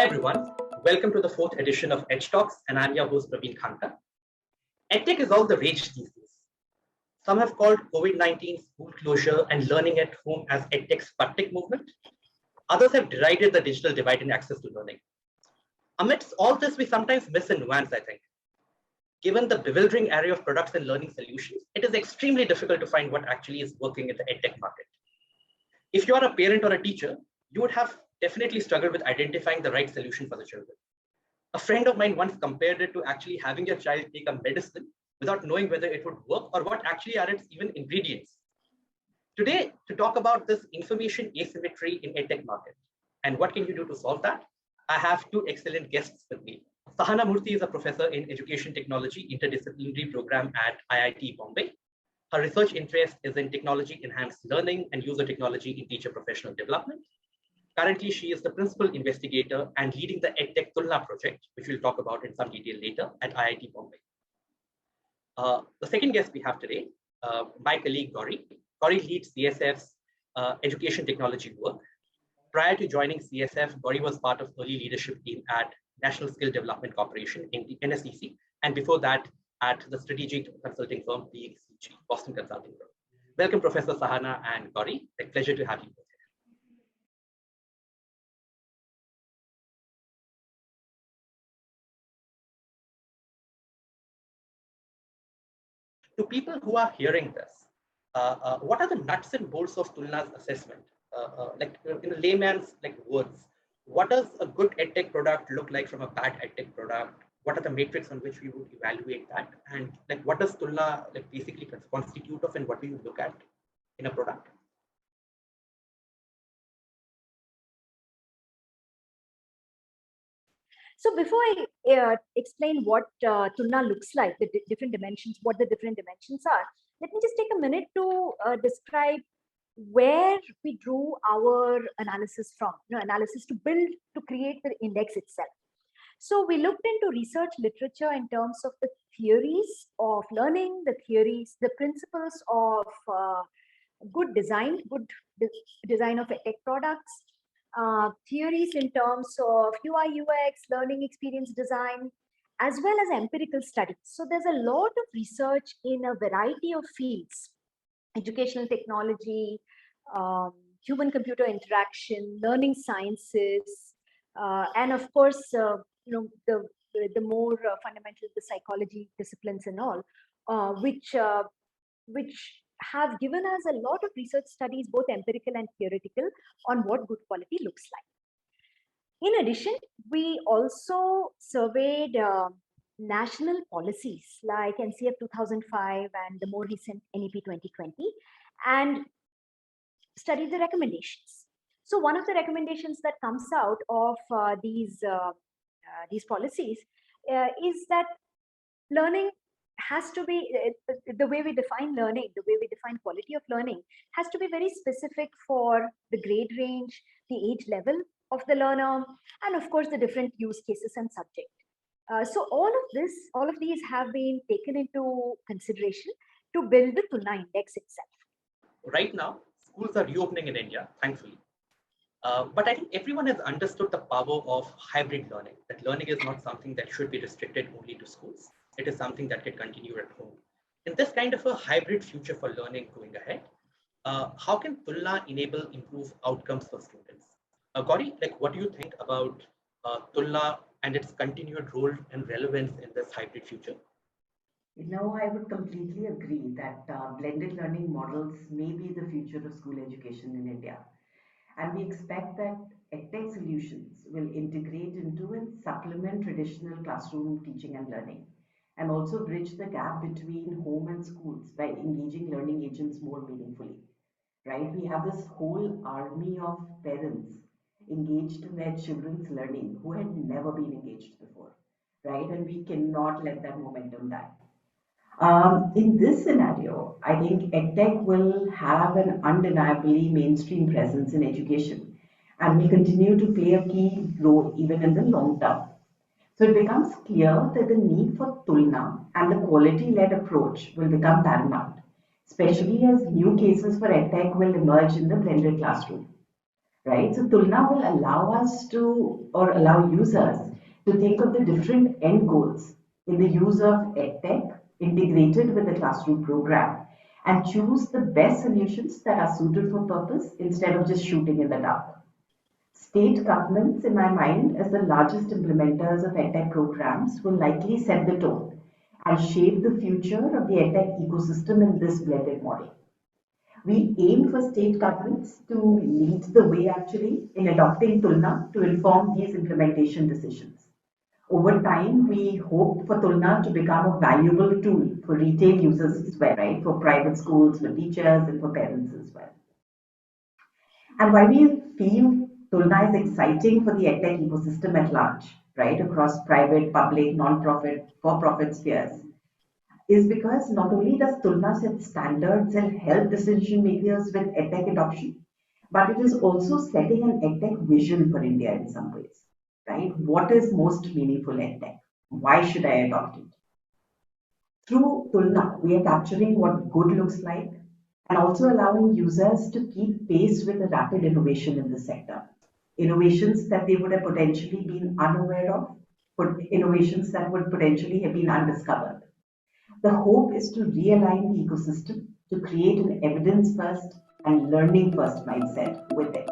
everyone, welcome to the fourth edition of Edge Talks, and I'm your host Praveen Khanta. EdTech is all the rage these days. Some have called COVID-19 school closure and learning at home as EdTech's Sputnik movement. Others have derided the digital divide in access to learning. Amidst all this, we sometimes miss a nuance, I think. Given the bewildering array of products and learning solutions, it is extremely difficult to find what actually is working in the EdTech market. If you are a parent or a teacher, you would have definitely struggled with identifying the right solution for the children. A friend of mine once compared it to actually having your child take a medicine without knowing whether it would work or what actually are its even ingredients. Today, to talk about this information asymmetry in EdTech market and what can you do to solve that, I have two excellent guests with me. Sahana Murthy is a professor in Education Technology Interdisciplinary Program at IIT Bombay. Her research interest is in technology-enhanced learning and user technology in teacher professional development. Currently, she is the principal investigator and leading the EdTech Tulna project, which we'll talk about in some detail later at IIT Bombay. The second guest we have today, my colleague Gauri. Gauri leads CSF's education technology work. Prior to joining CSF, Gauri was part of early leadership team at National Skill Development Corporation in the NSCC, and before that at the strategic consulting firm BXCG, Boston Consulting Group. Welcome, Professor Sahana and Gauri. It's a pleasure to have you both. To people who are hearing this, what are the nuts and bolts of Tulna's assessment? Like in a layman's words, what does a good EdTech product look like from a bad EdTech product? What are the metrics on which we would evaluate that? And what does Tulna basically constitute of, and what do you look at in a product? So before I explain what Tulna looks like, the different dimensions, what the different dimensions are, let me just take a minute to describe where we drew our analysis from, analysis to build, to create the index itself. So we looked into research literature in terms of the theories of learning, the theories, the principles of good design of EdTech products, theories in terms of UI, UX, learning experience design, as well as empirical studies. So there's a lot of research in a variety of fields: educational technology, human-computer interaction, learning sciences, and of course, the more fundamental, the psychology disciplines and all, which have given us a lot of research studies, both empirical and theoretical, on what good quality looks like. In addition, we also surveyed national policies like NCF 2005 and the more recent NEP 2020, and studied the recommendations. So one of the recommendations that comes out of these policies is that learning has to be, the way we define learning, the way we define quality of learning has to be very specific for the grade range, the age level of the learner, and of course the different use cases and subject. So all of these have been taken into consideration to build the Tulna index itself. Right now, schools are reopening in India, thankfully. But I think everyone has understood the power of hybrid learning, that learning is not something that should be restricted only to schools. It is something that can continue at home. In this kind of a hybrid future for learning going ahead, how can Tulna enable improved outcomes for students? Gauri, what do you think about Tulna and its continued role and relevance in this hybrid future? I would completely agree that blended learning models may be the future of school education in India. And we expect that EdTech solutions will integrate into and supplement traditional classroom teaching and learning, and also bridge the gap between home and schools by engaging learning agents more meaningfully, right? We have this whole army of parents engaged in their children's learning who had never been engaged before, right? And we cannot let that momentum die. In this scenario, I think EdTech will have an undeniably mainstream presence in education and will continue to play a key role even in the long term. So it becomes clear that the need for Tulna and the quality-led approach will become paramount, especially as new cases for EdTech will emerge in the blended classroom. right? So Tulna will allow us to, or allow users to think of the different end goals in the use of EdTech integrated with the classroom program and choose the best solutions that are suited for purpose instead of just shooting in the dark. State governments, in my mind, as the largest implementers of EdTech programs, will likely set the tone and shape the future of the EdTech ecosystem in this blended model. We aim for state governments to lead the way actually in adopting Tulna to inform these implementation decisions. Over time, we hope for Tulna to become a valuable tool for retail users as well, right? For private schools, for teachers, and for parents as well. And why we feel Tulna is exciting for the EdTech ecosystem at large, right? Across private, public, non-profit, for-profit spheres is because not only does Tulna set standards and help decision makers with EdTech adoption, but it is also setting an EdTech vision for India in some ways, right? What is most meaningful EdTech? Why should I adopt it? Through Tulna, we are capturing what good looks like and also allowing users to keep pace with the rapid innovation in the sector. Innovations that they would have potentially been unaware of, but innovations that would potentially have been undiscovered. The hope is to realign the ecosystem to create an evidence first and learning first mindset with it.